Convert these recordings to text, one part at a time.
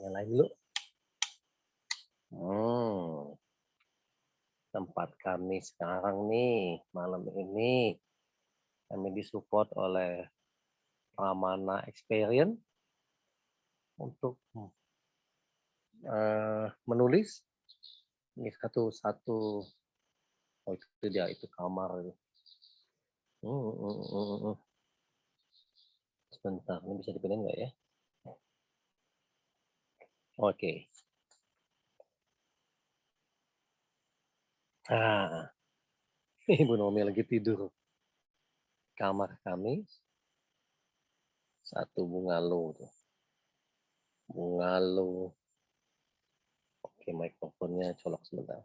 Nyalain dulu. Tempat kami sekarang nih, malam ini kami disupport oleh Pramana Experience untuk menulis. Ini satu-satu. Oh itu dia, itu kamar. Sebentar, ini bisa dipindahin nggak ya? Oke. Ibu Nomi lagi tidur. Kamar kami satu bungalow tuh. Bungalow. Oke, mikrofonnya colok sebentar.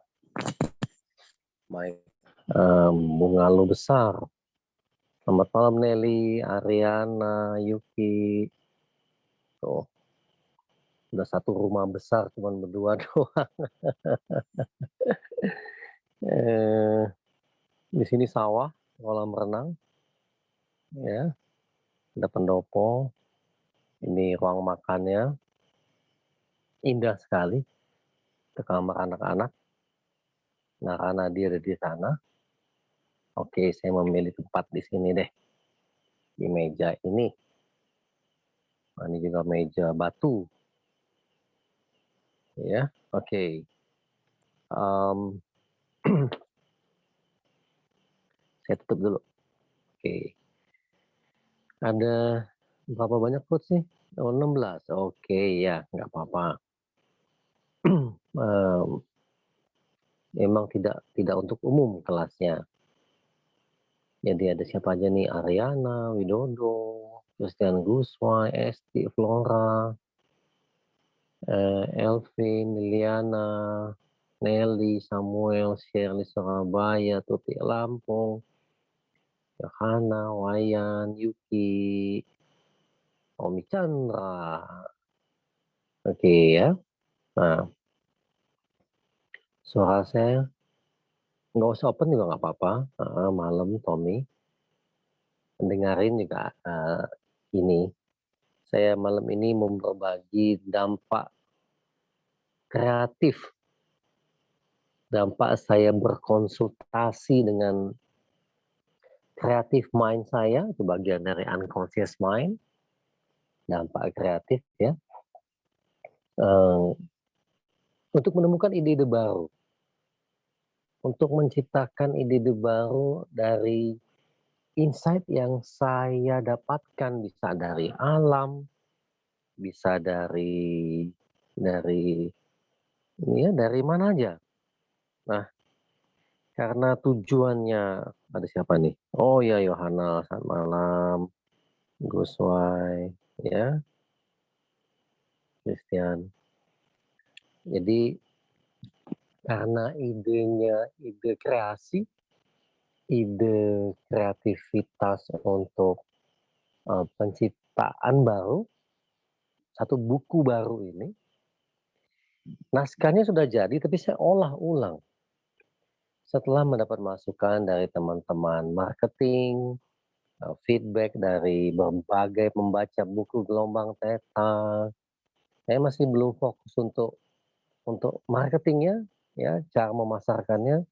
Bungalow besar. Selamat malam Nelly, Ariana, Yuki. Tuh. Udah satu rumah besar cuman berdua doang. Di sini sawah, kolam renang. Ya. Ada pendopo. Ini ruang makannya. Indah sekali. Ke kamar anak-anak. Nah, karena dia ada di sana. Oke, saya memilih tempat di sini deh. Di meja ini. Nah, ini juga meja batu. Ya, oke. Saya tutup dulu. Oke. Ada berapa banyak quotes sih? 16. Oke, ya, nggak apa-apa. Memang tidak untuk umum kelasnya. Jadi ada siapa aja nih? Ariana, Widodo, Christian Guswai, Esti, Flora, Elvin, Liliana, Nelly, Samuel, Shirley Surabaya, Tuti Lampung, Yohana, Wayan, Yuki, Omi Chandra. Oke ya. Nah, suara saya nggak usah open juga nggak apa-apa. Malam Tommy dengerin juga ini. Saya malam ini mau berbagi dampak kreatif. Dampak saya berkonsultasi dengan creative mind saya, itu bagian dari unconscious mind. Dampak kreatif ya. Untuk menemukan ide-ide baru. Untuk menciptakan ide-ide baru dari insight yang saya dapatkan, bisa dari alam, bisa dari mana aja. Nah, karena tujuannya ada siapa nih? Oh ya, Yohana, selamat malam. Guswai, ya, Christian. Jadi karena idenya ide kreasi, ide kreativitas untuk penciptaan baru, satu buku baru ini, naskahnya sudah jadi, tapi saya olah ulang. Setelah mendapat masukan dari teman-teman marketing, feedback dari berbagai pembaca buku gelombang Theta, saya masih belum fokus untuk marketingnya, ya, cara memasarkannya.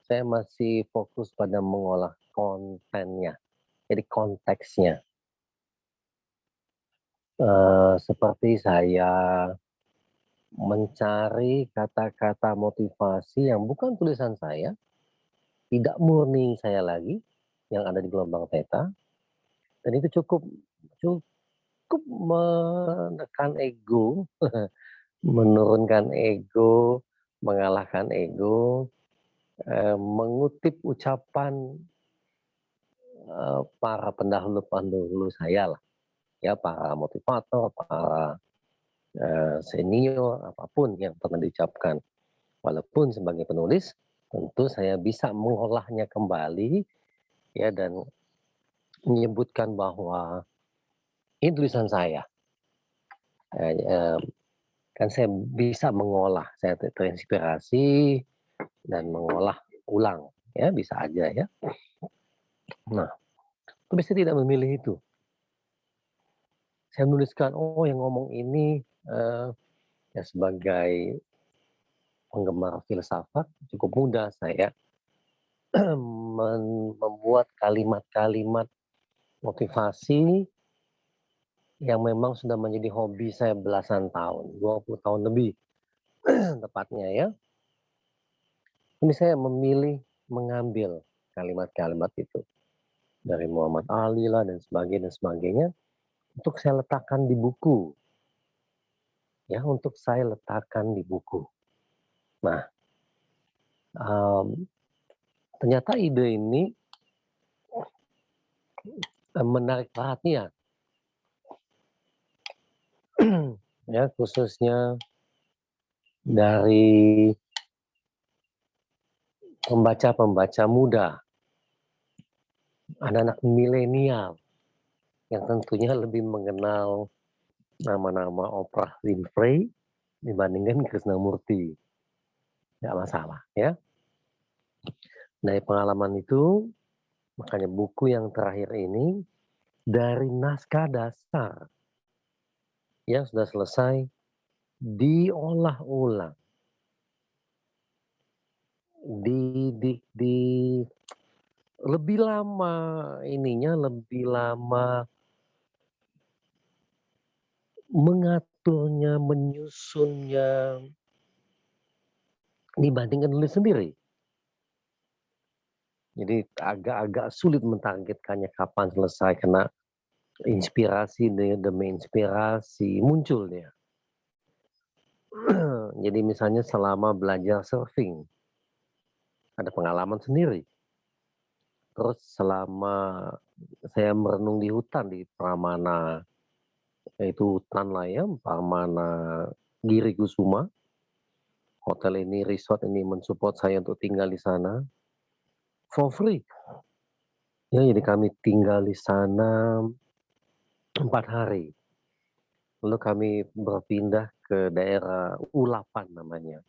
Saya masih fokus pada mengolah kontennya, jadi konteksnya. Seperti saya mencari kata-kata motivasi yang bukan tulisan saya, tidak murni saya lagi, yang ada di gelombang Theta, dan itu cukup menekan ego, menurunkan ego, mengalahkan ego, mengutip ucapan para pendahulu saya lah, ya, para motivator, para senior, apapun yang pernah diucapkan. Walaupun sebagai penulis, tentu saya bisa mengolahnya kembali, ya, dan menyebutkan bahwa ini tulisan saya. Kan saya bisa mengolah, saya terinspirasi dan mengolah ulang, ya, bisa aja ya. Nah, tapi saya tidak memilih itu. Saya menuliskan, oh yang ngomong ini Ya sebagai penggemar filsafat cukup mudah saya membuat kalimat-kalimat motivasi yang memang sudah menjadi hobi saya belasan tahun, 20 tahun lebih tepatnya ya. Ini saya memilih mengambil kalimat-kalimat itu dari Muhammad Ali lah dan sebagainya untuk saya letakkan di buku. Ya, untuk saya letakkan di buku. Nah, ternyata ide ini menarik perhatian ya, khususnya dari pembaca-pembaca muda, anak-anak milenial yang tentunya lebih mengenal nama-nama Oprah Winfrey dibandingkan Krishnamurti. Nggak masalah ya. Dari pengalaman itu, makanya buku yang terakhir ini dari naskah dasar yang sudah selesai diolah ulang, di lebih lama lebih lama mengaturnya, menyusunnya dibandingkan nulis sendiri. Jadi agak-agak sulit mentargetkannya kapan selesai karena inspirasi demi inspirasi muncul dia. Jadi misalnya selama belajar surfing ada pengalaman sendiri. Terus selama saya merenung di hutan di Pramana, yaitu hutan lah ya, Pramana Giri Kusuma. Hotel ini, resort ini mensupport saya untuk tinggal di sana for free. Ya, jadi kami tinggal di sana 4 hari. Lalu kami berpindah ke daerah Ulapan namanya.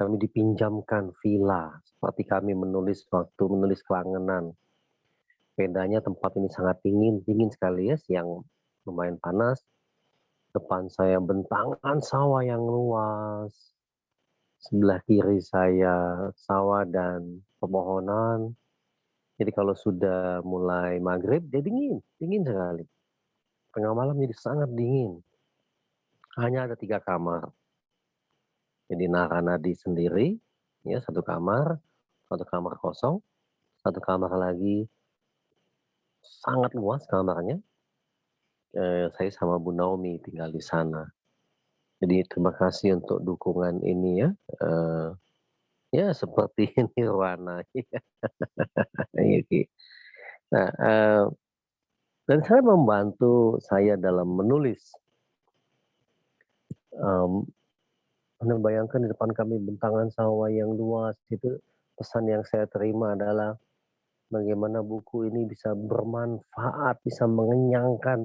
Kami dipinjamkan villa, seperti kami menulis waktu menulis Kelangenan. Bedanya tempat ini sangat dingin sekali ya, siang lumayan panas. Depan saya bentangan sawah yang luas. Sebelah kiri saya sawah dan pepohonan. Jadi kalau sudah mulai maghrib, dia dingin sekali. Tengah malam jadi sangat dingin. Hanya ada 3 kamar. Jadi Naranadi sendiri, ya 1 kamar, 1 kamar kosong, 1 kamar lagi sangat luas kamarnya. Saya sama Bu Naomi tinggal di sana. Jadi terima kasih untuk dukungan ini ya. Ya seperti nirwana. Nah, dan saya membantu saya dalam menulis. Anda bayangkan di depan kami bentangan sawah yang luas, itu pesan yang saya terima adalah bagaimana buku ini bisa bermanfaat, bisa mengenyangkan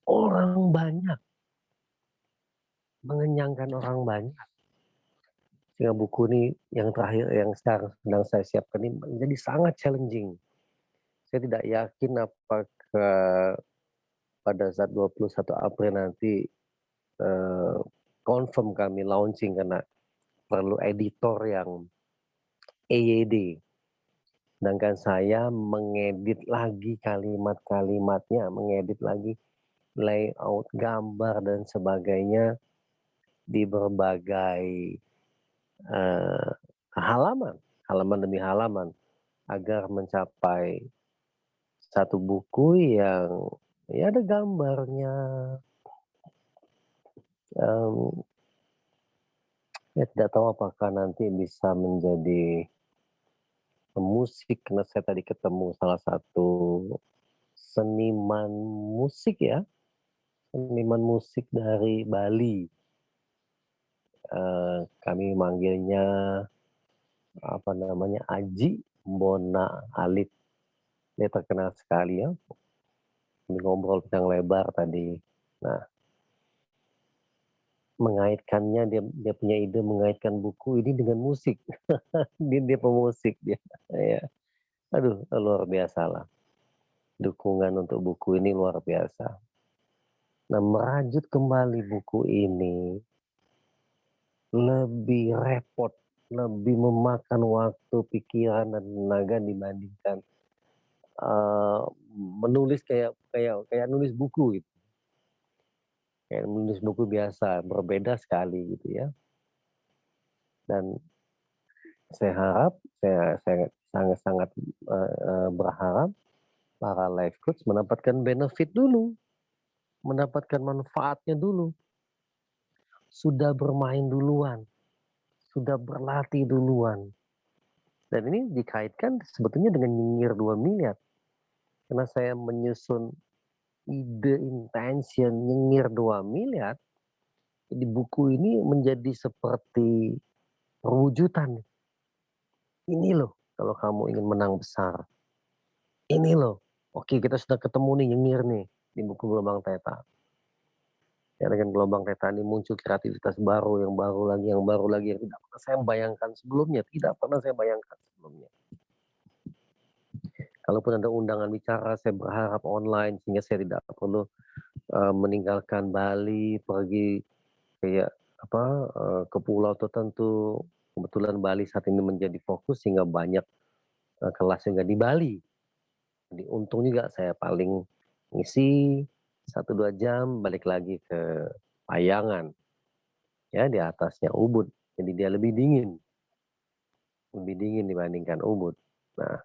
orang banyak. Mengenyangkan orang banyak. Sehingga buku ini yang terakhir yang sekarang sedang saya siapkan ini menjadi sangat challenging. Saya tidak yakin apakah pada saat 21 April nanti confirm kami launching karena perlu editor yang EYD. Sedangkan saya mengedit lagi kalimat-kalimatnya, mengedit lagi layout gambar dan sebagainya di berbagai halaman demi halaman agar mencapai satu buku yang ya ada gambarnya. Ya tidak tahu apakah nanti bisa menjadi musik karena saya tadi ketemu salah satu seniman musik ya, seniman musik dari Bali. Kami manggilnya apa namanya Aji Bona Alit. Dia terkenal sekali ya. Kami ngobrol panjang lebar tadi. Nah, mengaitkannya dia punya ide mengaitkan buku ini dengan musik. dia pemusik dia. Ya. Aduh, luar biasa lah. Dukungan untuk buku ini luar biasa. Nah, merajut kembali buku ini lebih repot, lebih memakan waktu, pikiran, dan tenaga dibandingkan, eee, menulis kayak kayak kayak nulis buku gitu, kayak nulis buku biasa, berbeda sekali gitu ya. Dan saya harap, saya sangat-sangat, berharap para life coach mendapatkan benefit dulu, mendapatkan manfaatnya dulu, sudah bermain duluan, sudah berlatih duluan. Dan ini dikaitkan sebetulnya dengan nyinyir 2 miliar, karena saya menyusun ide intention nyengir 2 miliar, di buku ini menjadi seperti perwujudan. Ini loh kalau kamu ingin menang besar, ini loh, oke kita sudah ketemu nih nyengir nih di buku Gelombang Theta. Ya dengan Gelombang Theta ini muncul kreativitas baru, yang baru lagi, yang baru lagi, yang tidak pernah saya bayangkan sebelumnya, tidak pernah saya bayangkan sebelumnya. Kalaupun ada undangan bicara, saya berharap online sehingga saya tidak perlu meninggalkan Bali, pergi kayak apa, ke pulau tertentu. Kebetulan Bali saat ini menjadi fokus sehingga banyak, kelas juga di Bali. Jadi untung juga saya paling ngisi 1-2 jam balik lagi ke Payangan, ya di atasnya Ubud. Jadi dia lebih dingin dibandingkan Ubud. Nah,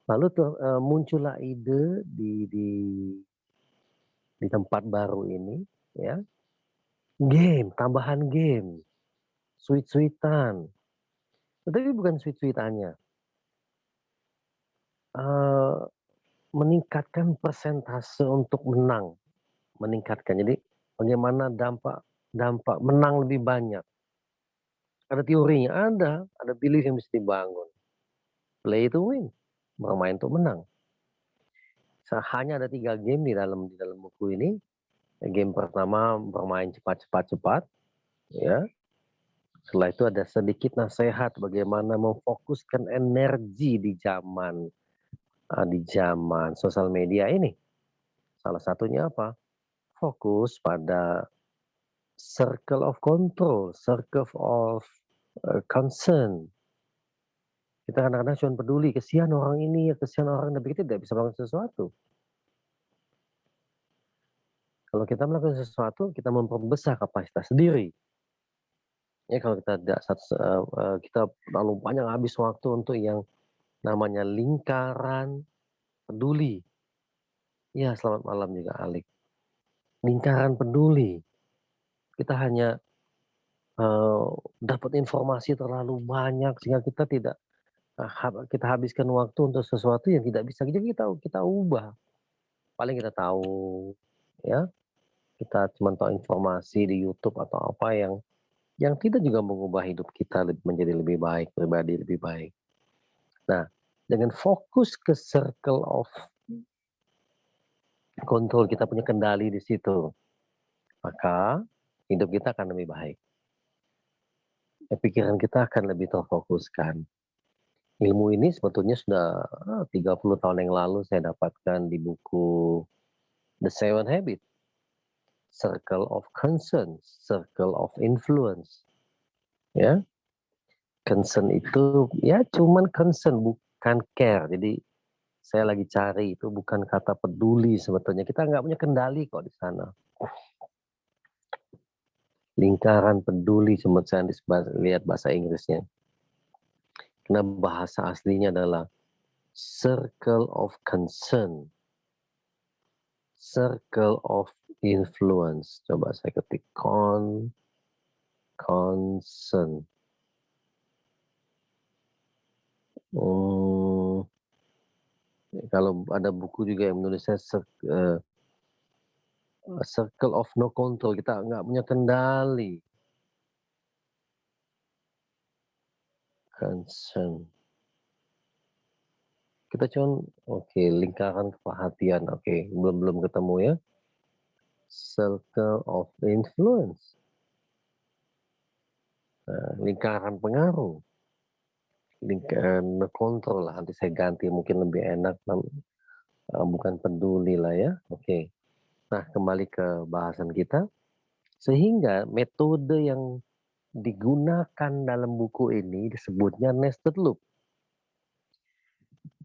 lalu tuh, muncullah ide di tempat baru ini, ya, game, tambahan game, sweet-sweetan. Tetapi bukan sweet-sweetannya, eee, meningkatkan persentase untuk menang, meningkatkan. Jadi bagaimana dampak dampak menang lebih banyak. Ada teorinya, ada belief yang mesti dibangun. Play to win, bermain untuk menang. Hanya ada 3 game di dalam buku ini. Game pertama bermain cepat, ya. Setelah itu ada sedikit nasihat bagaimana memfokuskan energi di zaman sosial media ini. Salah satunya apa? Fokus pada circle of control, circle of, concern. Kita kadang-kadang cuma peduli, kesian orang ini ya, kesian orang, tapi kita tidak bisa melakukan sesuatu. Kalau kita melakukan sesuatu, kita memperbesar kapasitas sendiri. Ya kalau kita tidak kita terlalu banyak habis waktu untuk yang namanya lingkaran peduli. Ya, selamat malam juga Alik. Lingkaran peduli. Kita hanya, eee, dapat informasi terlalu banyak sehingga kita tidak, kita habiskan waktu untuk sesuatu yang tidak bisa jadi kita kita ubah. Paling kita tahu, ya, kita cuma tahu informasi di YouTube atau apa yang tidak juga mengubah hidup kita menjadi lebih baik, pribadi lebih baik. Nah, dengan fokus ke circle of control, kita punya kendali di situ, maka hidup kita akan lebih baik. Pikiran kita akan lebih terfokuskan. Ilmu ini sebetulnya sudah 30 tahun yang lalu saya dapatkan di buku The Seven Habits, Circle of Concern, Circle of Influence. Ya, concern itu ya cuman concern, bukan care. Jadi saya lagi cari itu bukan kata peduli sebetulnya. Kita nggak punya kendali kok di sana. Lingkaran peduli cuma saya lihat bahasa Inggrisnya. Karena bahasa aslinya adalah circle of concern, circle of influence. Coba saya ketik concern. Hmm, kalau ada buku juga yang menulisnya circle of no control, kita nggak punya kendali. Concern. Kita cuman oke, lingkaran perhatian, oke, belum ketemu ya. Circle of influence, lingkaran pengaruh, lingkaran kontrol lah, nanti saya ganti mungkin lebih enak, bukan peduli lah ya, oke. Nah, kembali ke bahasan kita, sehingga metode yang digunakan dalam buku ini disebutnya nested loop.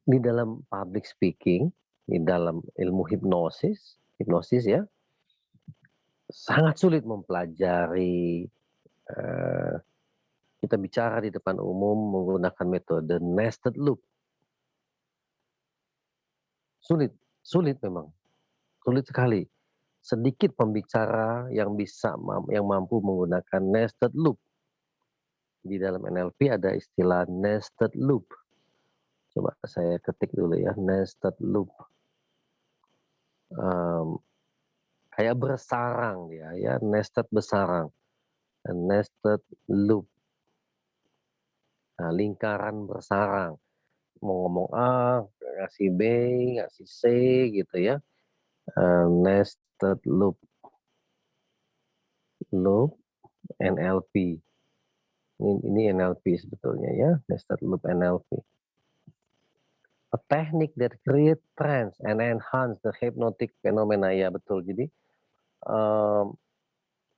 Di dalam public speaking, di dalam ilmu hipnosis ya, sangat sulit mempelajari, eee, kita bicara di depan umum menggunakan metode nested loop. Sulit sulit memang, sulit sekali. Sedikit pembicara yang yang mampu menggunakan nested loop. Di dalam NLP ada istilah nested loop. Coba saya ketik dulu ya, nested loop. Mmm, Kayak bersarang dia ya, nested bersarang, nested loop. Nah, lingkaran bersarang. Mau ngomong A, ngasih B, ngasih C gitu ya, nested loop, loop NLP. Ini NLP sebetulnya ya, nested loop NLP. A technique that create trends and enhance the hypnotic phenomena. Ya betul. Jadi, um,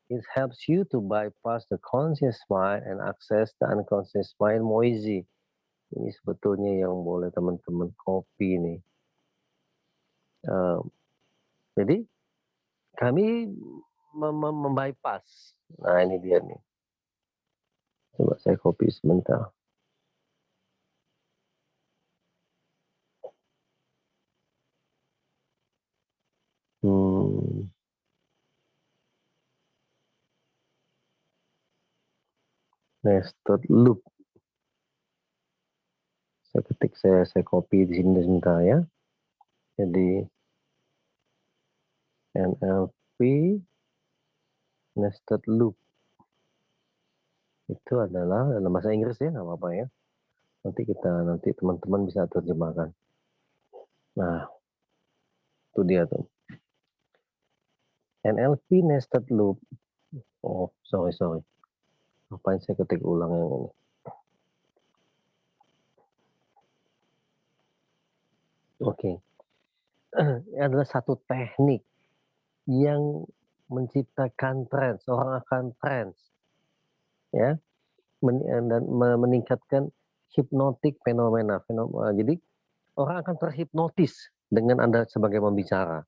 it helps you to bypass the conscious mind and access the unconscious mind more easy. Ini sebetulnya yang boleh teman-teman copy nih. Um, jadi kami membypass. Nah ini dia nih. Coba saya copy sebentar. Hmm, nested loop. Saya ketik, saya copy di sini sebentar ya. Jadi NLP nested loop itu adalah dalam bahasa Inggris ya, nggak apa-apa ya. Nanti teman-teman bisa terjemahkan. Nah, itu dia tuh. NLP nested loop. Oh, sorry. Ngapain saya ketik ulang yang ini? Oke. Ini adalah satu teknik yang menciptakan trends, orang akan trends, ya, dan meningkatkan hypnotic phenomena. Jadi orang akan terhipnotis dengan Anda sebagai pembicara.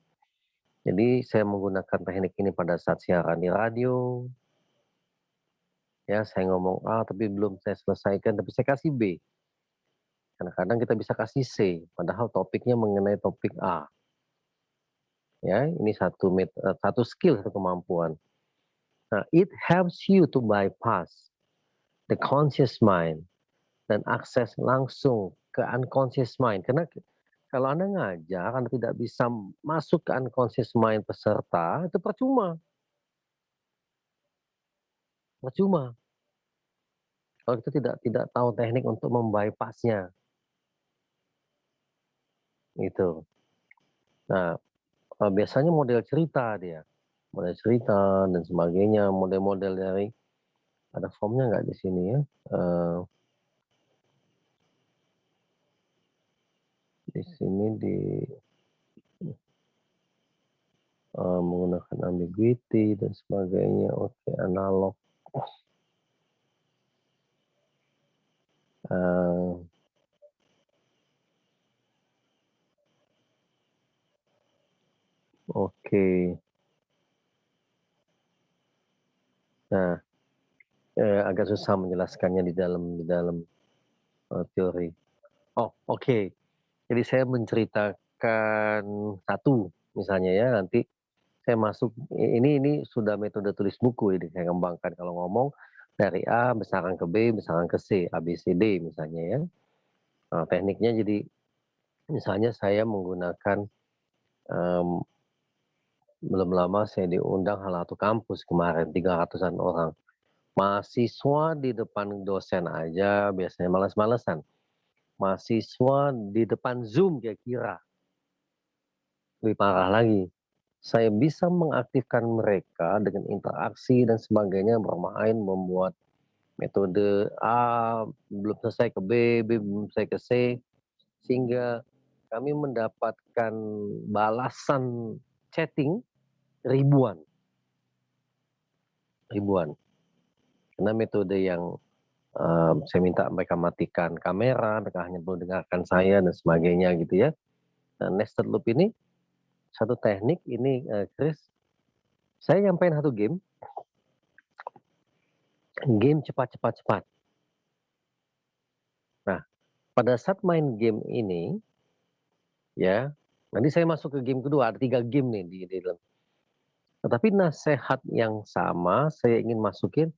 Jadi saya menggunakan teknik ini pada saat siaran di radio, ya saya ngomong A tapi belum saya selesaikan, tapi saya kasih B. Kadang-kadang kita bisa kasih C, padahal topiknya mengenai topik A. Ya, ini satu skill, satu kemampuan. Nah, it helps you to bypass the conscious mind dan akses langsung ke unconscious mind. Karena kalau Anda ngajar, Anda tidak bisa masuk ke unconscious mind peserta, itu percuma. Percuma. Kalau kita tidak tahu teknik untuk membypassnya, gitu. Nah, biasanya model cerita dia, model cerita dan sebagainya, model-model dari ada formnya nggak di sini ya? Di sini menggunakan ambiguity dan sebagainya. Oke, analog. Uh, oke. Nah, agak susah menjelaskannya di dalam teori. Oh, oke. Jadi saya menceritakan satu misalnya ya, nanti saya masuk ini sudah metode tulis buku ini saya kembangkan kalau ngomong dari A besaran ke B, besaran ke C, A, B, C, D misalnya ya. Nah, tekniknya jadi misalnya saya menggunakan um, belum lama saya diundang salah satu kampus kemarin 300-an orang. Mahasiswa di depan dosen aja biasanya males-malesan. Mahasiswa di depan Zoom kira-kira lebih parah lagi. Saya bisa mengaktifkan mereka dengan interaksi dan sebagainya, bermain, membuat metode A belum selesai ke B, B belum selesai ke C, sehingga kami mendapatkan balasan chatting ribuan, ribuan. Karena metode yang saya minta mereka matikan kamera, mereka hanya perlu dengarkan saya dan sebagainya gitu ya. Nah, nested loop ini satu teknik ini, Chris, saya nyampein satu game cepat cepat cepat. Nah, pada saat main game ini, ya, nanti saya masuk ke game kedua, ada 3 game nih di dalam. Tetapi nasehat yang sama saya ingin masukin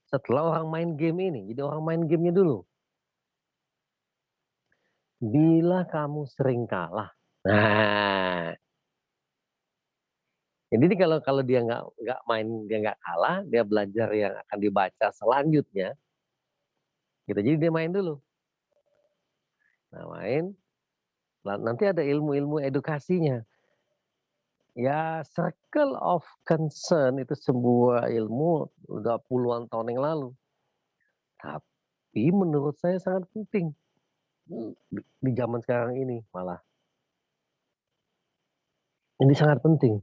setelah orang main game ini. Jadi orang main gamenya dulu. Bila kamu sering kalah. Nah, jadi kalau kalau dia nggak main, dia nggak kalah, dia belajar yang akan dibaca selanjutnya. Gitu. Jadi dia main dulu. Nah, main. Nanti ada ilmu-ilmu edukasinya. Ya, circle of concern itu sebuah ilmu udah puluhan tahun yang lalu. Tapi menurut saya sangat penting di zaman sekarang ini malah. Ini sangat penting.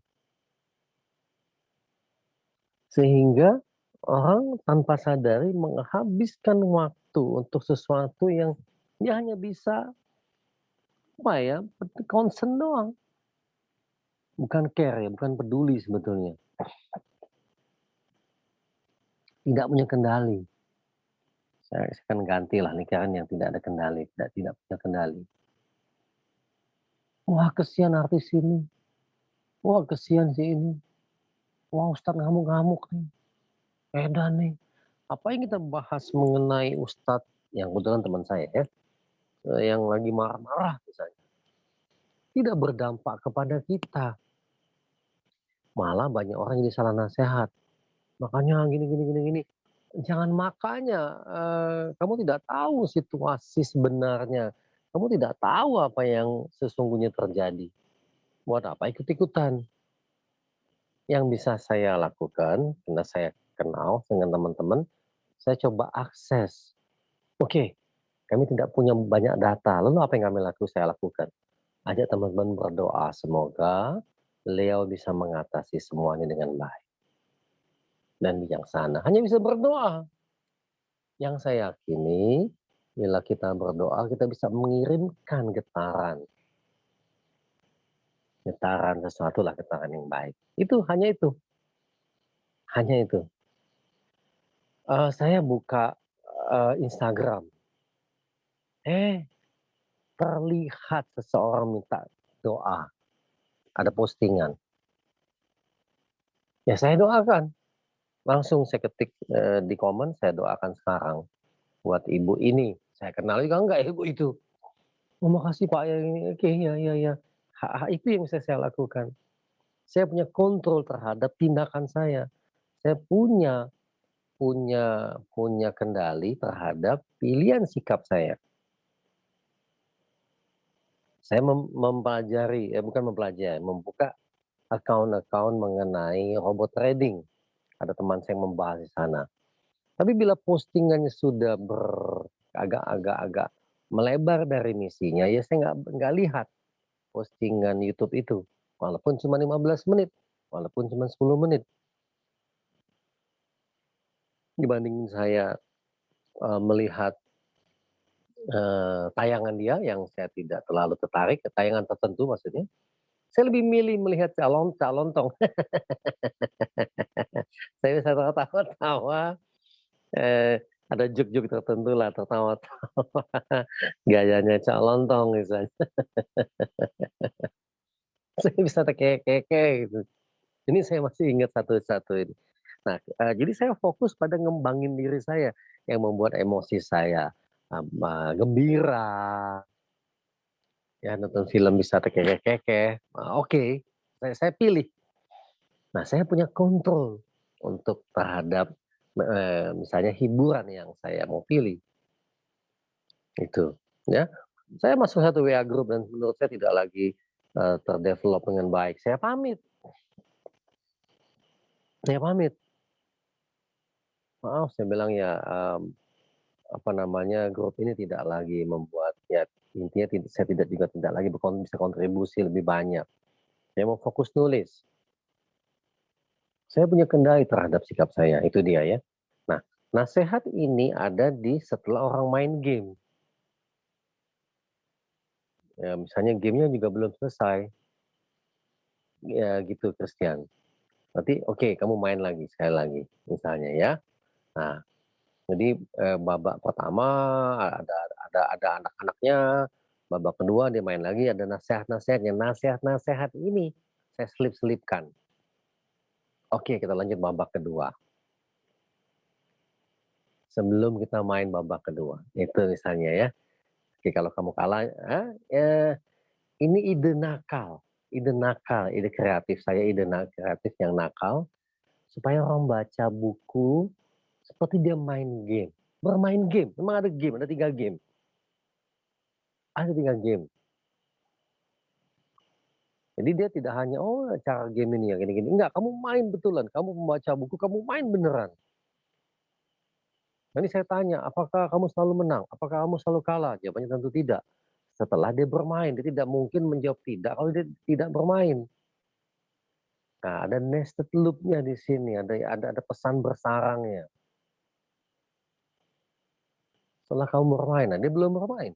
Sehingga orang tanpa sadari menghabiskan waktu untuk sesuatu yang dia hanya bisa apa ya, concern doang. Bukan care ya, bukan peduli sebetulnya. Tidak punya kendali. Saya akan gantilah nikahan yang tidak ada kendali, tidak punya kendali. Wah, kesian artis ini. Wah, kesian si ini. Wah, ustadz ngamuk-ngamuk nih. Edan nih. Apa yang kita bahas mengenai ustadz yang kebetulan teman saya ya, yang lagi marah-marah misalnya, tidak berdampak kepada kita. Malah banyak orang jadi salah nasihat. Makanya gini gini gini gini. Jangan makanya kamu tidak tahu situasi sebenarnya. Kamu tidak tahu apa yang sesungguhnya terjadi. Buat apa ikut-ikutan? Yang bisa saya lakukan, karena saya kenal dengan teman-teman, saya coba akses. Oke, kami tidak punya banyak data, lalu apa yang saya lakukan? Ajak teman-teman berdoa, semoga beliau bisa mengatasi semuanya dengan baik dan bijaksana. Hanya bisa berdoa. Yang saya yakini, bila kita berdoa, kita bisa mengirimkan getaran. Getaran sesuatu lah, getaran yang baik. Itu, hanya itu. Hanya itu. Saya buka Instagram. Terlihat seseorang minta doa. Ada postingan. Ya saya doakan. Langsung saya ketik di komen, saya doakan sekarang. Buat ibu ini. Saya kenal juga enggak ibu itu. Oh makasih Pak ya ini. Oke ya ya ya. Itu yang bisa saya lakukan. Saya punya kontrol terhadap tindakan saya. Saya punya punya punya kendali terhadap pilihan sikap saya. Saya mempelajari, bukan mempelajari, membuka account-account mengenai robot trading. Ada teman saya yang membahas di sana. Tapi bila postingannya sudah agak-agak melebar dari misinya, ya saya nggak lihat postingan YouTube itu. Walaupun cuma 15 menit, walaupun cuma 10 menit. Dibanding saya melihat tayangan dia yang saya tidak terlalu tertarik, tayangan tertentu maksudnya, saya lebih milih melihat calon tong. Saya bisa tertawa-tawa, ada joke-joke tertentu lah, tertawa-tawa, gayanya calon tong misalnya. Saya bisa terkekeh gitu. Ini saya masih ingat satu-satu ini. Nah, jadi saya fokus pada ngembangin diri saya, yang membuat emosi saya, gembira, ya nonton film bisa terkekeh-kekeh, oke, saya pilih. Nah, saya punya kontrol untuk terhadap, misalnya hiburan yang saya mau pilih, itu, ya. Saya masuk satu WA group dan menurut saya tidak lagi, terdevelop dengan baik, saya pamit. Maaf saya bilang ya, apa namanya, grup ini tidak lagi membuat ya intinya saya tidak lagi bisa kontribusi lebih banyak. Saya mau fokus nulis. Saya punya kendali terhadap sikap saya, itu dia ya. Nah, nasehat ini ada di setelah orang main game. Ya, misalnya gamenya juga belum selesai, ya gitu Christian. Nanti oke, kamu main lagi sekali lagi, misalnya ya. Nah, jadi, babak pertama ada anak-anaknya, babak kedua dia main lagi ada nasehat-nasehatnya. Nasehat-nasehat ini saya selip-selipkan. Oke, kita lanjut babak kedua. Sebelum kita main babak kedua, itu misalnya ya. Oke, kalau kamu kalah, ini ide kreatif saya, kreatif yang nakal, supaya orang baca buku seperti dia main game, bermain game, memang ada game, ada 3 game, ada 3 game. Jadi dia tidak hanya, "Oh, cara game ini yang gini-gini." Enggak, kamu main betulan, kamu membaca buku, kamu main beneran. Nanti saya tanya, "Apakah kamu selalu menang? Apakah kamu selalu kalah?" Jawabannya tentu tidak. Setelah dia bermain, dia tidak mungkin menjawab tidak kalau dia tidak bermain. Nah, ada nested loop-nya di sini, ada pesan bersarangnya. Setelah kamu bermain, nah dia belum bermain,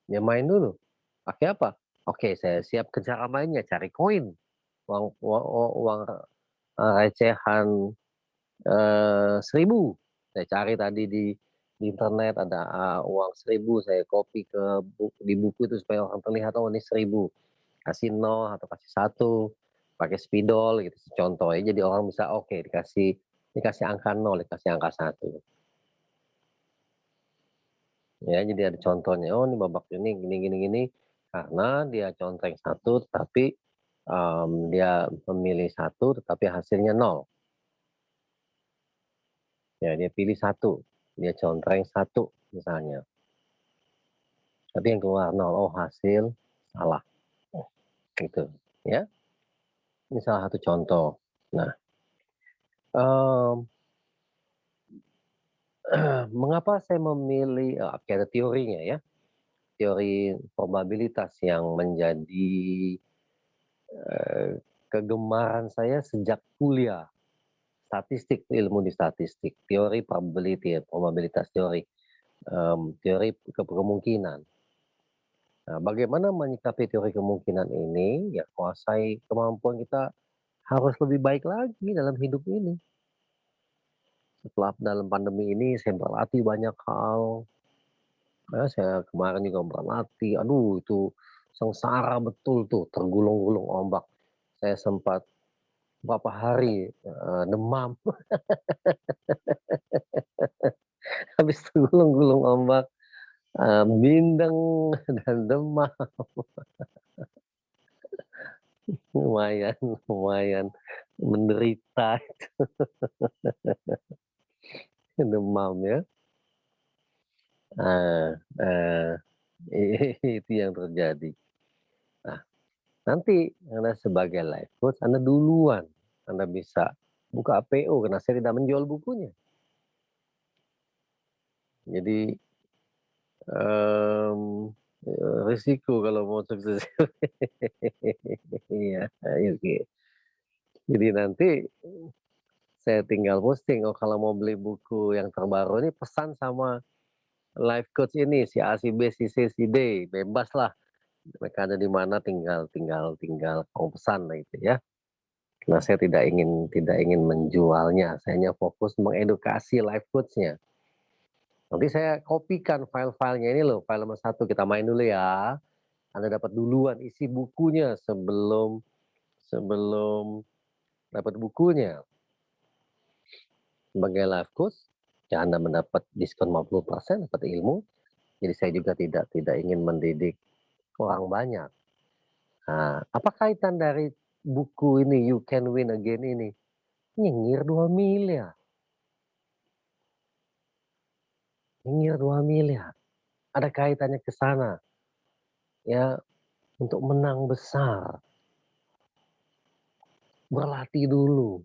dia main dulu. Pakai apa? Oke, saya siap ke cara mainnya, cari koin, uang, recehan, 1.000. Saya cari tadi di internet ada, uang 1.000 saya copy di buku itu supaya orang terlihat, oh ini 1.000. Kasih nol atau kasih satu, pakai spidol gitu contoh ya, jadi orang bisa oke dikasih angka nol, dikasih angka satu. Ya, jadi ada contohnya, oh ini babak ini gini gini gini, karena dia contreng satu tetapi, dia memilih satu tetapi hasilnya nol. Ya dia pilih satu, dia contreng satu misalnya, tapi yang keluar nol, oh hasil salah, gitu ya. Ini salah satu contoh. Nah, mmm, mengapa saya memilih oke ada teorinya ya, teori probabilitas yang menjadi, kegemaran saya sejak kuliah. Statistik, ilmu di statistik, teori probability ya, probabilitas teori, teori kemungkinan. Nah, bagaimana menyikapi teori kemungkinan ini, ya kuasai kemampuan kita harus lebih baik lagi dalam hidup ini. Setelah dalam pandemi ini saya berlatih banyak hal, ya saya kemarin juga berlatih, aduh itu sengsara betul tuh, tergulung-gulung ombak. Saya sempat berapa hari, demam, habis tergulung-gulung ombak. Bindeng dan demam, lumayan lumayan menderita demam ya. Nah, itu yang terjadi. Nah, nanti Anda sebagai life coach, Anda duluan, Anda bisa buka PO karena saya tidak menjual bukunya. Jadi, mmm, risiko kalau mau sukses. Iya, oke. Jadi nanti saya tinggal posting, oh kalau mau beli buku yang terbaru ini pesan sama life coach ini, si A, si B, si C, si D, bebaslah. Mereka ada di mana tinggal tinggal tinggal kamu pesan lah gitu ya. Karena saya tidak ingin menjualnya, saya hanya fokus mengedukasi life coach-nya. Nanti saya kopikan file-filenya ini loh, file nomor satu kita main dulu ya. Anda dapat duluan isi bukunya sebelum sebelum dapat bukunya. Sebagai life coach, ya Anda mendapat diskon 50% dapat ilmu, jadi saya juga tidak ingin mendidik orang banyak. Nah, apa kaitan dari buku ini You Can Win Again ini? Nyengir 2 miliar, nyengir 2 miliar. Ada kaitannya ke sana, ya, untuk menang besar, berlatih dulu,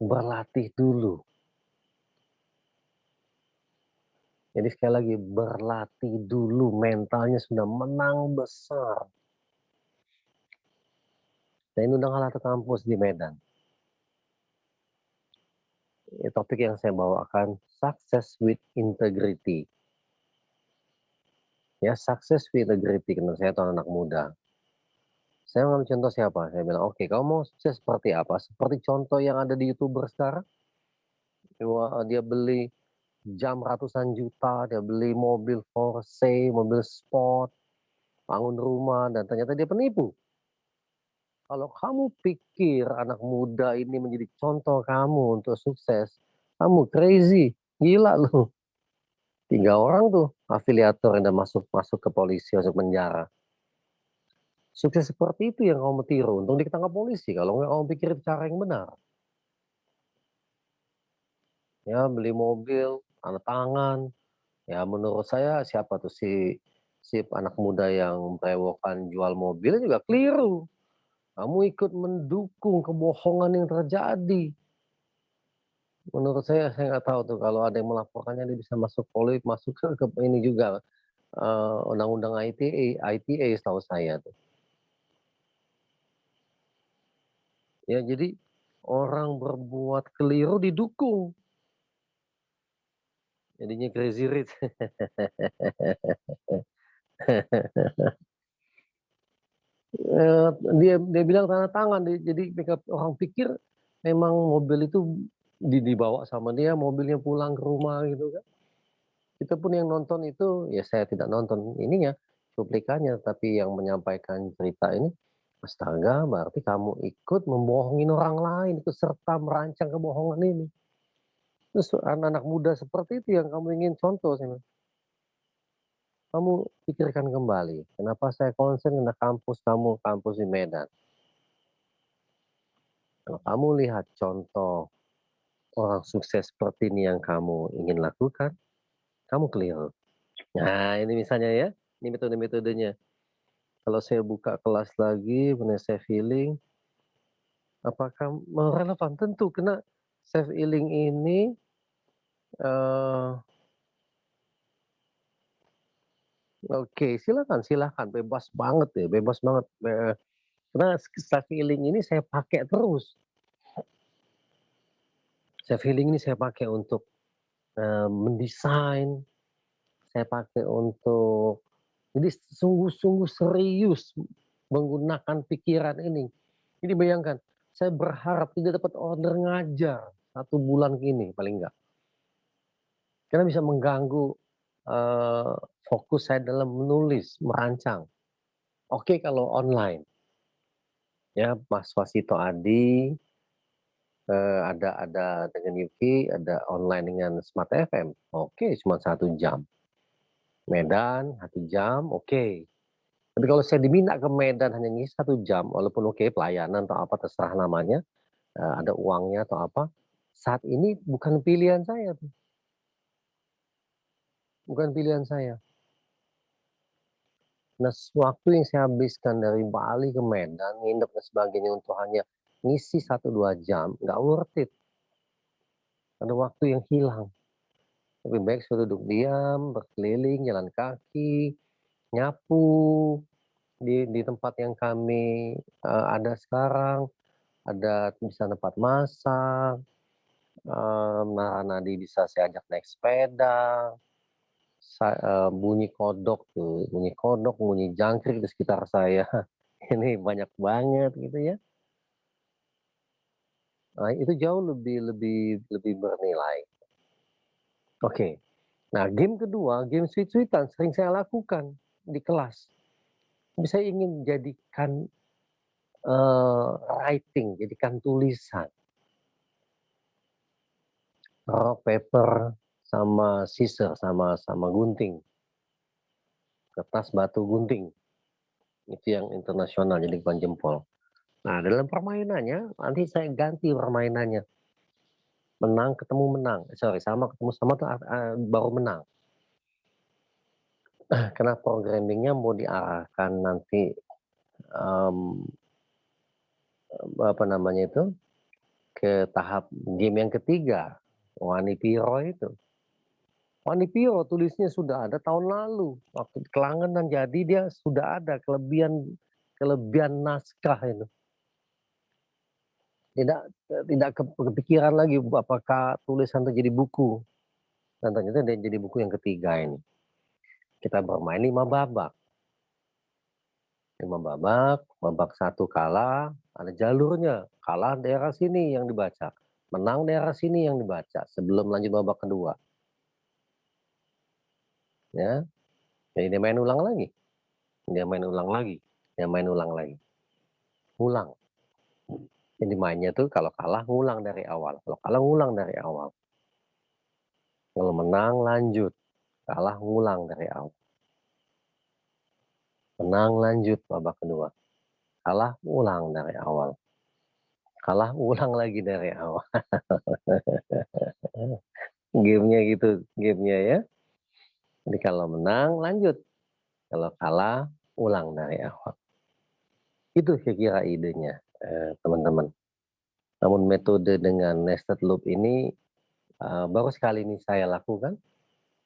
berlatih dulu. Jadi sekali lagi, berlatih dulu, mentalnya sudah menang besar. Saya ini undang salah satu kampus di Medan. Topik yang saya bawakan, success with integrity. Ya, success with integrity, karena saya itu anak muda. Saya mengambil contoh siapa? Saya bilang, oke, kamu mau sukses seperti apa? Seperti contoh yang ada di YouTuber sekarang. Dia beli jam ratusan juta, dia beli mobil Porsche, mobil sport, bangun rumah, dan ternyata dia penipu. Kalau kamu pikir anak muda ini menjadi contoh kamu untuk sukses, kamu crazy, gila lu. 3 orang tuh afiliator yang udah masuk ke polisi, masuk penjara. Sukses seperti itu yang kamu tiru, untung ditangkap polisi, kalau nggak kamu pikir itu cara yang benar. Ya, beli mobil, tanda tangan, ya menurut saya siapa tuh si anak muda yang brewokan jual mobil juga keliru. Kamu ikut mendukung kebohongan yang terjadi. Menurut saya nggak tahu tuh kalau ada yang melaporkannya dia bisa masuk masuk ke ini juga, undang-undang ITE setahu saya tuh. Ya jadi orang berbuat keliru didukung. Jadinya crazy rich. Dia dia bilang tanda tangan, jadi mereka orang pikir memang mobil itu dibawa sama dia, mobilnya pulang ke rumah gitu kan. Kita pun yang nonton itu, ya saya tidak nonton ininya, cuplikannya, tapi yang menyampaikan cerita ini, astaga berarti kamu ikut membohongin orang lain, ikut serta merancang kebohongan ini. Terus anak-anak muda seperti itu yang kamu ingin contoh, saya bilang. Kamu pikirkan kembali, kenapa saya concern dengan kampus kamu, kampus di Medan. Kalau kamu lihat contoh orang sukses seperti ini yang kamu ingin lakukan, kamu keliru. Nah, ini misalnya ya, ini metode-metodenya. Kalau saya buka kelas lagi, mengenai self healing, apakah relevan? Tentu, karena self healing ini eh, oke, silakan, silakan, bebas banget ya, bebas banget. Karena self healing ini saya pakai terus. Self healing ini saya pakai untuk mendesain, saya pakai untuk jadi sungguh-sungguh serius menggunakan pikiran ini. Jadi bayangkan, saya berharap tidak dapat order ngajar 1 bulan ini paling enggak. Karena bisa mengganggu fokus saya dalam menulis, merancang. Oke kalau online. Ya, Mas Wasito Adi, ada dengan Yuki, ada online dengan Smart FM. Oke, cuma 1 jam. Medan 1 jam, oke. Tapi kalau saya diminta ke Medan hanya ngisi 1 jam, walaupun oke pelayanan atau apa terserah namanya, ada uangnya atau apa, saat ini bukan pilihan saya tuh, bukan pilihan saya. Nah, waktu yang saya habiskan dari Bali ke Medan, nginep dan sebagainya untuk hanya ngisi 1-2 jam, nggak worth it. Ada waktu yang hilang. Lebih baik saya duduk diam, berkeliling, jalan kaki, nyapu di tempat yang kami ada sekarang. Ada bisa tempat masak, Nadi bisa saya ajak naik sepeda, bunyi kodok tuh, bunyi kodok, bunyi jangkrik di sekitar saya. Ini banyak banget gitu ya. Nah, itu jauh lebih lebih lebih bernilai. Oke. Nah, game kedua, game sweet-sweetan sering saya lakukan di kelas. Saya ingin jadikan writing, jadikan tulisan. Rock, paper, sama scissor, sama gunting. Kertas, batu, gunting. Itu yang internasional, jadi bukan jempol. Nah, dalam permainannya, nanti saya ganti permainannya. Menang ketemu menang. Sorry, sama ketemu sama tuh baru menang. Karena programmingnya mau diarahkan nanti um, apa namanya itu ke tahap game yang ketiga, Wani Piro itu. Wani Piro tulisnya sudah ada tahun lalu, waktu Kelangenan, jadi dia sudah ada kelebihan naskah itu. tidak kepikiran lagi apakah tulisan itu jadi buku, dan ternyata dia jadi buku yang ketiga ini. Kita bermain 5 babak. 5 babak, babak 1 kalah, ada jalurnya, kalah daerah sini yang dibaca, menang daerah sini yang dibaca, sebelum lanjut babak kedua, ya. Jadi dia main ulang lagi, dia main ulang lagi, dia main ulang lagi, ulang. Jadi mainnya tuh kalau kalah ngulang dari awal, kalau kalah ngulang dari awal. Kalau menang lanjut, kalah ngulang dari awal. Menang lanjut babak kedua, kalah ulang dari awal. Kalah ulang lagi dari awal. Gamenya gitu, gamenya ya. Jadi kalau menang lanjut, kalau kalah ulang dari awal. Itu kira-kira idenya, teman-teman. Namun metode dengan nested loop ini baru sekali ini saya lakukan,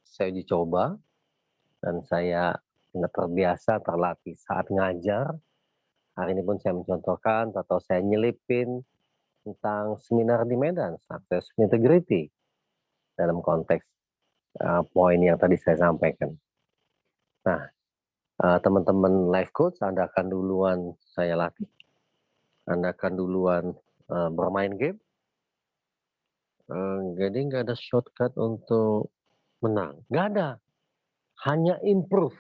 saya uji coba, dan saya nggak terbiasa terlatih saat ngajar. Hari ini pun saya mencontohkan atau saya nyelipin tentang seminar di Medan, Success Integrity, dalam konteks poin yang tadi saya sampaikan. Nah, teman-teman life coach, Anda akan duluan saya latih, Anda akan duluan bermain game. Jadi nggak ada shortcut untuk menang, nggak ada, hanya improve.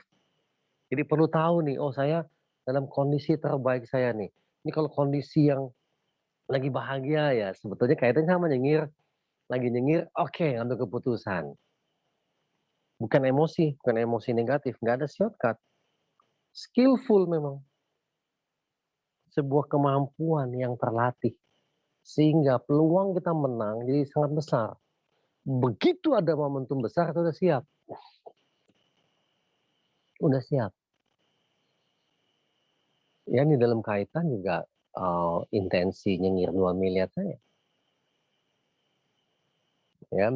Jadi perlu tahu nih, oh saya dalam kondisi terbaik saya nih. Ini kalau kondisi yang lagi bahagia ya, sebetulnya kaitannya sama nyengir, lagi nyengir, oke, ambil keputusan. Bukan emosi negatif, nggak ada shortcut. Skillful memang. Sebuah kemampuan yang terlatih. Sehingga peluang kita menang jadi sangat besar. Begitu ada momentum besar, kita udah siap. Udah siap. Ya, ini dalam kaitan juga intensi nyengir 2 miliar saya. Ya,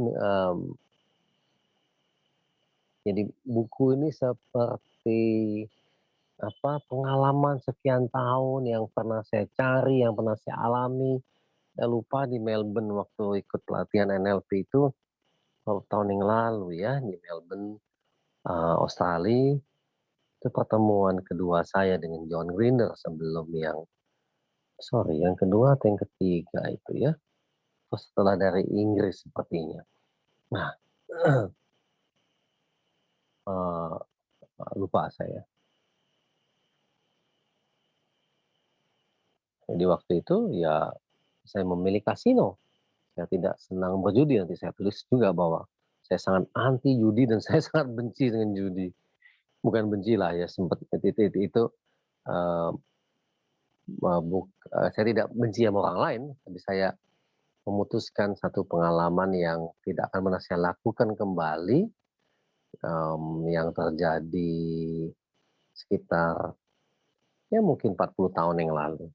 jadi buku ini seperti pengalaman sekian tahun yang pernah saya cari, yang pernah saya alami. Saya lupa di Melbourne waktu ikut pelatihan NLP itu tahun yang lalu ya, di Melbourne, Australia. Itu pertemuan kedua saya dengan John Grinder sebelum yang kedua atau yang ketiga itu ya. Setelah dari Inggris sepertinya. Nah, lupa saya. Jadi waktu itu ya saya memilih kasino. Saya tidak senang berjudi, nanti saya tulis juga bahwa saya sangat anti judi dan saya sangat benci dengan judi. Bukan benci lah ya, sempat itu saya tidak benci sama orang lain, tapi saya memutuskan satu pengalaman yang tidak akan pernah saya lakukan kembali, yang terjadi sekitar ya mungkin 40 tahun yang lalu.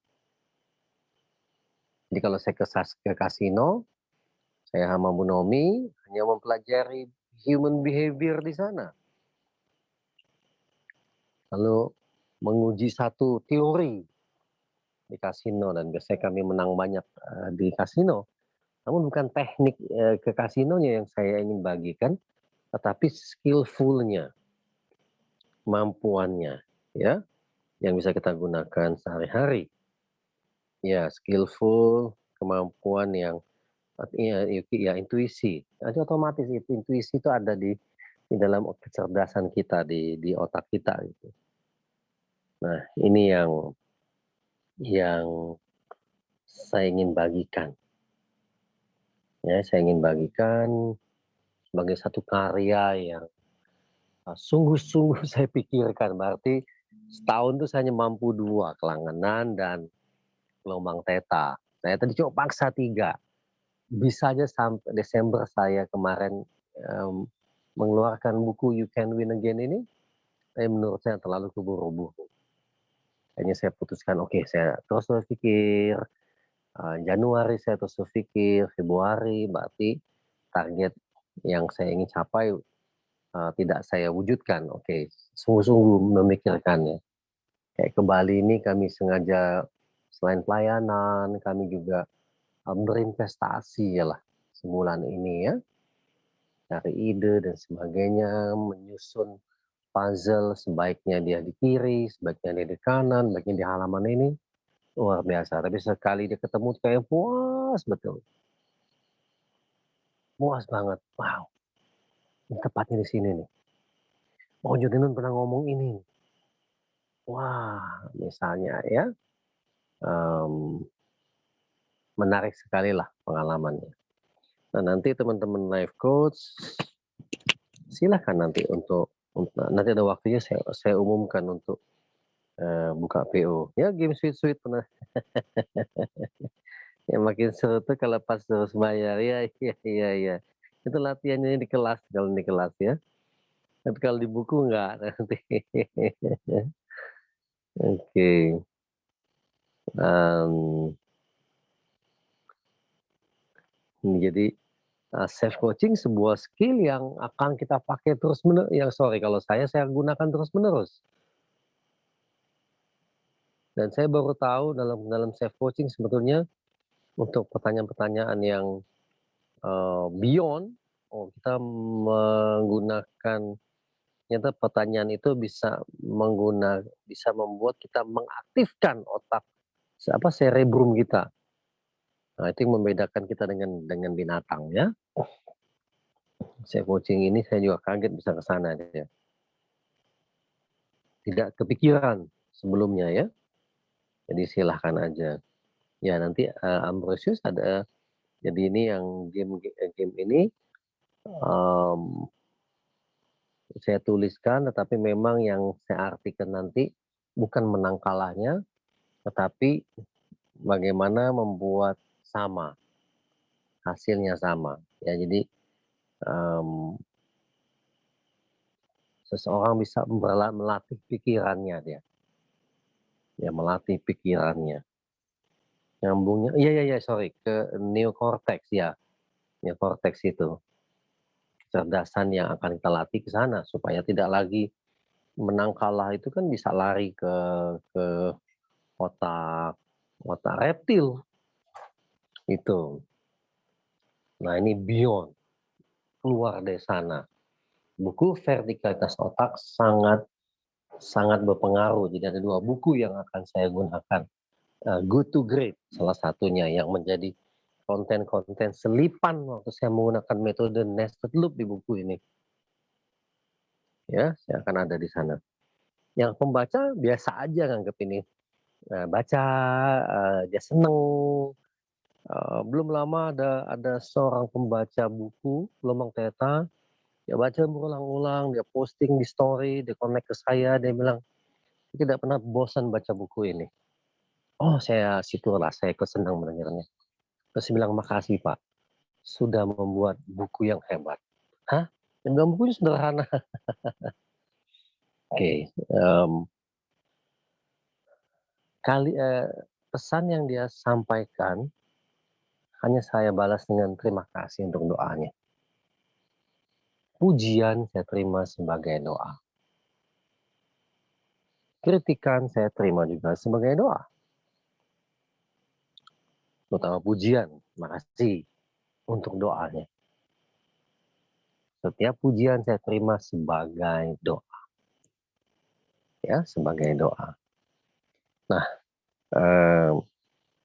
Jadi kalau saya ke kasino, saya sama Bu Nomi hanya mempelajari human behavior di sana. Lalu menguji satu teori di kasino, dan biasanya kami menang banyak di kasino. Namun bukan teknik ke kasinonya yang saya ingin bagikan, tetapi skillful-nya, kemampuannya, ya, yang bisa kita gunakan sehari-hari. Ya, skillful, kemampuan yang ya intuisi. Nanti otomatis intuisi itu ada di dalam kecerdasan kita, di otak kita gitu. Nah, ini yang saya ingin bagikan. Ya, saya ingin bagikan sebagai satu karya yang sungguh-sungguh saya pikirkan. Berarti setahun tuh saya hanya mampu 2, kelangenan dan gelombang theta. Saya tadi coba paksa 3. Bisa aja sampai Desember saya kemarin mengeluarkan buku You Can Win Again ini, tapi menurut saya terlalu keburu-buru. Akhirnya saya putuskan, oke, saya terus berpikir, Januari saya terus berpikir, Februari berarti target yang saya ingin capai tidak saya wujudkan. Oke, sungguh-sungguh memikirkannya. Kayak ke Bali ini kami sengaja selain pelayanan, kami juga berinvestasi lah sebulan ini ya, cari ide dan sebagainya, menyusun puzzle sebaiknya dia di kiri, sebaiknya dia di kanan, sebaiknya di halaman ini, luar biasa. Tapi sekali dia ketemu kayak puas betul, puas banget. Wow, ini tepatnya di sini nih. Oh, Juntinun pernah ngomong ini. Wah, misalnya ya, mmm, menarik sekali lah pengalamannya. Nah, nanti teman-teman life coach, silakan nanti nanti ada waktunya saya umumkan untuk, buka PO. Ya game sweet-sweet pernah. Yang makin seru tuh kalau pas terus bayar, ya iya iya iya. Itu latihannya di kelas, kalau di kelas ya. Tapi kalau di buku enggak nanti. Oke, mmm, jadi, self coaching sebuah skill yang akan kita pakai yang sorry kalau saya gunakan terus-menerus. Dan saya baru tahu dalam dalam self coaching sebetulnya untuk pertanyaan-pertanyaan yang, beyond, oh kita menggunakan ternyata pertanyaan itu bisa membuat kita mengaktifkan otak, cerebrum kita. Nah, itu yang membedakan kita dengan binatang ya. Self coaching ini saya juga kaget bisa ke sana ya. Tidak kepikiran sebelumnya ya. Jadi silahkan aja. Ya nanti, Ambrosius jadi ini yang game ini, mmm, saya tuliskan tetapi memang yang saya artikan nanti bukan menang kalahnya, tetapi bagaimana membuat sama, hasilnya sama. Ya jadi, mmm, seseorang bisa melatih pikirannya dia, ya melatih pikirannya. Nyambungnya iya iya iya, sorry, ke neocortex ya, neocortex itu. Kecerdasan yang akan kita latih ke sana supaya tidak lagi menang kalah itu kan bisa lari ke otak otak reptil, itu. Nah ini beyond, keluar dari sana. Buku Vertikalitas Otak sangat sangat berpengaruh. Jadi ada 2 buku yang akan saya gunakan, Good to Great salah satunya yang menjadi konten-konten selipan waktu saya menggunakan metode nested loop di buku ini. Ya, saya akan ada di sana. Yang pembaca biasa aja nganggep ini, baca, dia seneng, belum lama ada seorang pembaca buku Gelombang Theta, dia baca berulang-ulang, dia posting di story, dia connect ke saya, dia bilang, "Tidak pernah bosan baca buku ini." Oh, situlah saya ikut senang mendengarnya. Terus dia bilang, "Makasih Pak, sudah membuat buku yang hebat." Hah? Dia bilang, "Bukunya sederhana." Oke, pesan yang dia sampaikan hanya saya balas dengan terima kasih untuk doanya. Pujian saya terima sebagai doa. Kritikan saya terima juga sebagai doa. Terutama pujian, makasih untuk doanya. Setiap pujian saya terima sebagai doa, ya, sebagai doa. Nah, eee,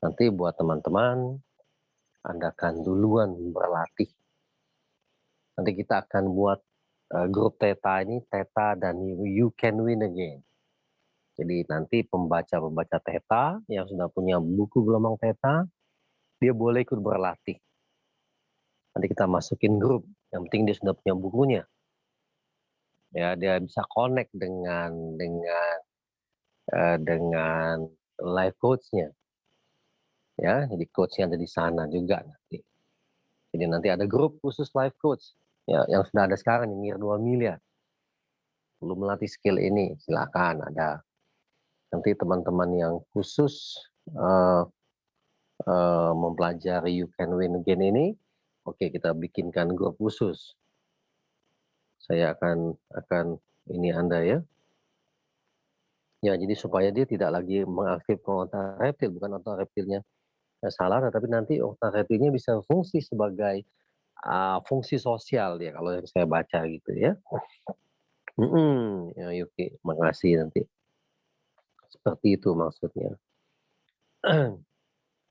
nanti buat teman-teman, Anda akan duluan berlatih. Nanti kita akan buat, grup Theta ini, Theta dan You Can Win Again. Jadi nanti pembaca-pembaca Theta yang sudah punya buku Gelombang Theta, dia boleh ikut berlatih. Nanti kita masukin grup, yang penting dia sudah punya bukunya. Ya, dia bisa connect dengan life coach-nya, ya. Jadi coach-nya ada di sana juga nanti. Jadi nanti ada grup khusus life coach, ya yang sudah ada sekarang nih, Mir 2 miliar. Belum melatih skill ini, silakan ada. Nanti teman-teman yang khusus, eee mempelajari You Can Win Again ini, oke kita bikinkan grup khusus. Saya akan ini Anda ya. Ya jadi supaya dia tidak lagi mengaktifkan otak reptil, bukan otak reptilnya nggak salah, tetapi nanti otak-atiknya bisa fungsi sebagai fungsi sosial ya kalau yang saya baca gitu ya. Ya Yuki, makasih nanti. Seperti itu maksudnya.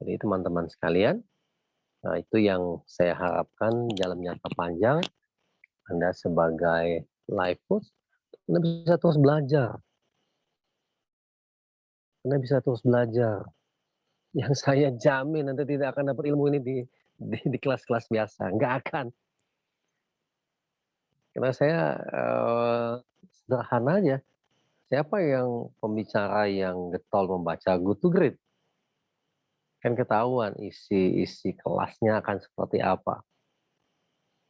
Jadi teman-teman sekalian, nah itu yang saya harapkan dalam jangka panjang Anda sebagai life coach, Anda bisa terus belajar. Anda bisa terus belajar. Yang saya jamin Anda tidak akan dapat ilmu ini di kelas-kelas biasa, nggak akan. Karena saya sederhana aja. Siapa yang pembicara yang getol membaca Good to Great? Kan ketahuan isi kelasnya akan seperti apa.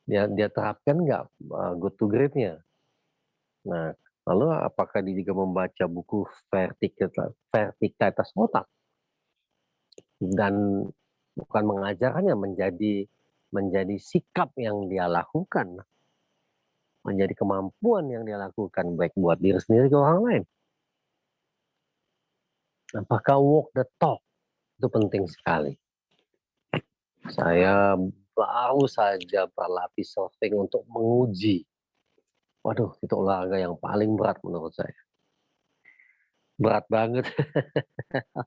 Dia terapkan nggak Good to Great-nya? Nah, lalu apakah dia juga membaca buku vertikalitas otak dan bukan mengajarkannya menjadi sikap yang dia lakukan, menjadi kemampuan yang dia lakukan baik buat diri sendiri ke orang lain. Apakah walk the talk? Itu penting sekali. Saya baru saja berlatih surfing untuk menguji. Waduh, itu olahraga yang paling berat menurut saya. Berat banget.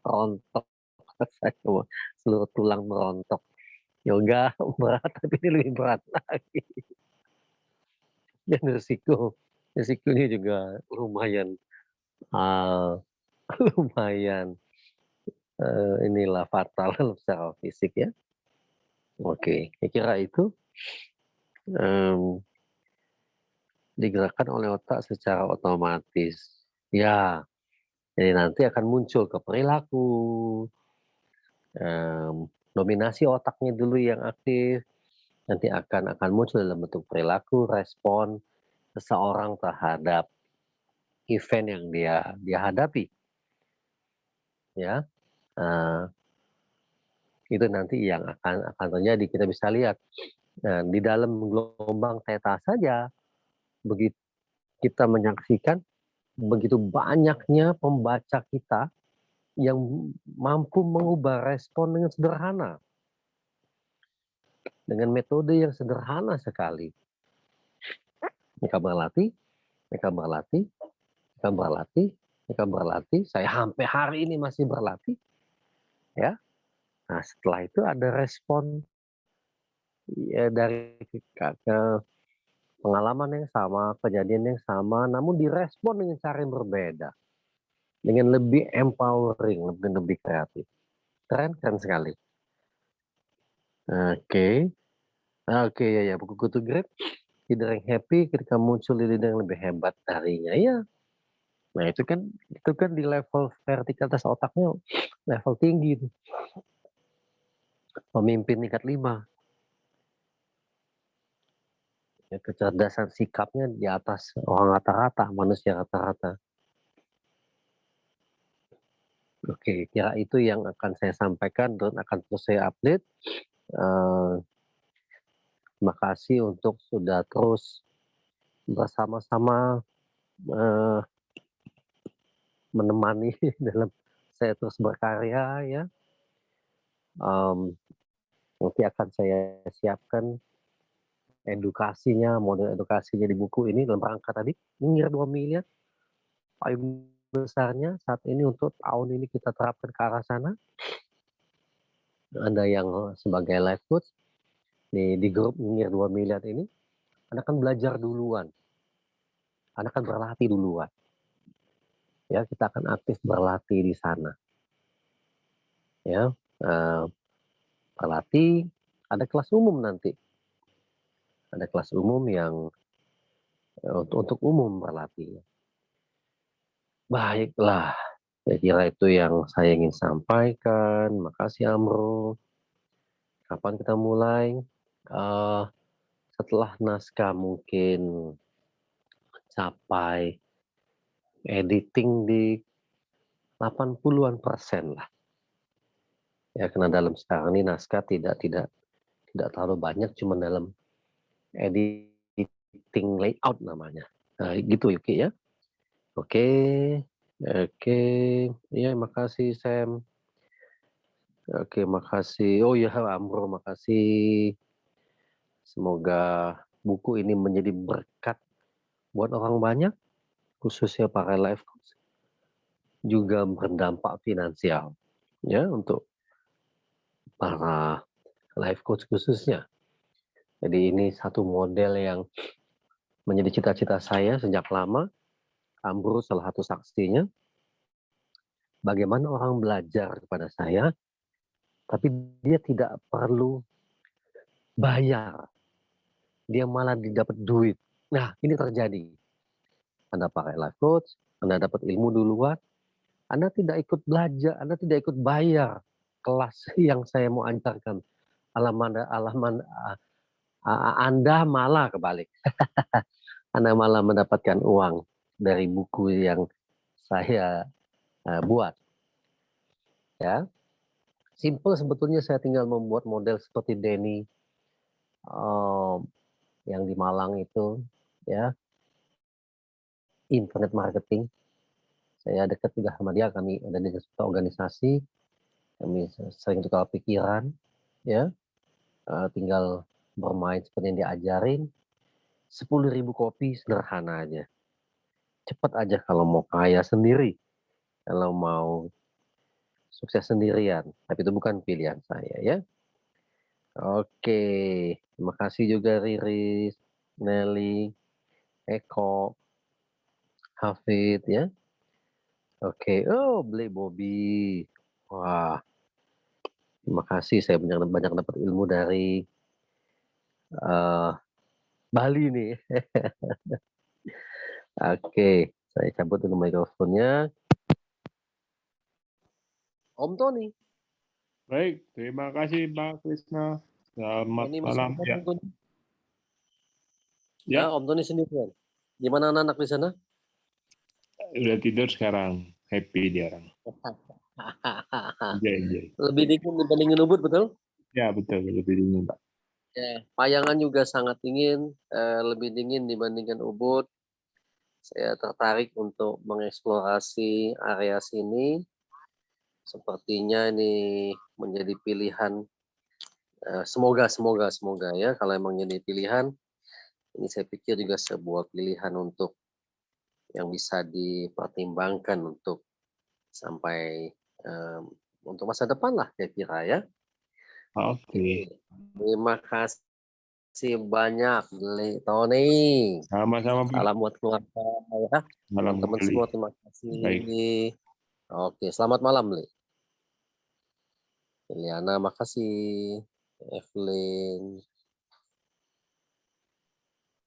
Rontok. Saya seluruh tulang merontok. Yoga berat, tapi ini lebih berat lagi. Dan risikonya juga lumayan, lumayan inilah fatal secara fisik ya. Oke, saya kira itu digerakkan oleh otak secara otomatis. Ya, jadi nanti akan muncul ke perilaku, dominasi otaknya dulu yang aktif, nanti akan muncul dalam bentuk perilaku, respon seseorang terhadap event yang dia hadapi. Ya, itu nanti yang akan terjadi. Kita bisa lihat di dalam gelombang theta saja, begitu kita menyaksikan begitu banyaknya pembaca kita yang mampu mengubah respon dengan sederhana, dengan metode yang sederhana sekali. Mereka berlatih, mereka berlatih, mereka berlatih, mereka berlatih. Saya sampai hari ini masih berlatih, ya. Nah, setelah itu ada respon ya, dari ke pengalaman yang sama, kejadian yang sama, namun direspon dengan cara yang berbeda, dengan lebih empowering, lebih kreatif. Keren sekali. Oke, oke ya, buku Good to Great. Leader yang happy ketika muncul leader yang lebih hebat darinya, ya. Nah itu kan di level vertikalitas otaknya level tinggi itu. Pemimpin tingkat 5. Ya, kecerdasan sikapnya di atas orang rata-rata, manusia rata-rata. Oke, kira itu yang akan saya sampaikan dan akan terus saya update. Terima kasih untuk sudah terus bersama-sama menemani dalam saya terus berkarya ya. Nanti akan saya siapkan edukasinya, model edukasinya di buku ini dalam rangka tadi nyingir 2 miliar. Payung besarnya saat ini untuk tahun ini kita terapkan ke arah sana. Anda yang sebagai life coach di grup nyingir 2 miliar ini, Anda kan belajar duluan. Anda kan berlatih duluan. Ya, kita akan aktif berlatih di sana. Ya, berlatih, ada kelas umum nanti. Ada kelas umum yang untuk umum berlatih. Baiklah, saya kira itu yang saya ingin sampaikan. Makasih Amro. Kapan kita mulai? Setelah naskah mungkin capai editing di 80-an% lah. Ya, karena dalam sekarang ini naskah tidak terlalu banyak, cuma dalam editing layout namanya. Nah, gitu Yuki ya. Oke, ya makasih Sam. Oke, makasih. Oh ya, Bro, makasih. Semoga buku ini menjadi berkat buat orang banyak, khususnya para life coach, juga berdampak finansial ya untuk para life coach khususnya. Jadi ini satu model yang menjadi cita-cita saya sejak lama. Ambrus salah satu saksinya. Bagaimana orang belajar kepada saya, tapi dia tidak perlu bayar. Dia malah didapat duit. Nah, ini terjadi. Anda pakai life coach, Anda dapat ilmu duluan, Anda tidak ikut belajar, Anda tidak ikut bayar kelas yang saya mau ajarkan. Anda malah kebalik. Anda malah mendapatkan uang dari buku yang saya buat. Ya, simple sebetulnya, saya tinggal membuat model seperti Denny yang di Malang itu, ya, internet marketing. Saya dekat juga sama dia, kami ada di satu organisasi, kami sering tukar pikiran, ya, tinggal bermain seperti yang diajarin. 10.000 kopi sederhana aja. Cepat aja kalau mau kaya sendiri, kalau mau sukses sendirian. Tapi itu bukan pilihan saya ya. Oke, terima kasih juga Riris, Nelly, Eko, Hafid ya. Oke, oh beli Bobby. Wah, terima kasih, saya banyak dapat ilmu dari Bali nih. Oke, saya cabut dulu mikrofonnya. Om Tony. Baik, terima kasih Pak Krisna. Selamat Ini masih malam ya. Ya, Om Tony sendirian. Gimana anak-anak di sana? Udah tidur sekarang, happy dia orang. Lebih dingin dibandingin Ubud, betul? Ya betul, lebih dingin Pak. Ya, Payangan juga sangat dingin, lebih dingin dibandingkan Ubud. Saya tertarik untuk mengeksplorasi area sini. Sepertinya ini menjadi pilihan. Semoga ya, kalau emang jadi pilihan, ini saya pikir juga sebuah pilihan untuk yang bisa dipertimbangkan untuk sampai untuk masa depan lah kira-kira ya. Oke, terima kasih banyak Tony. Sama-sama. Salam buat keluarga ya. Teman-teman semua terima kasih. Baik. Oke, selamat malam Li. Liliana makasih. Evelyn.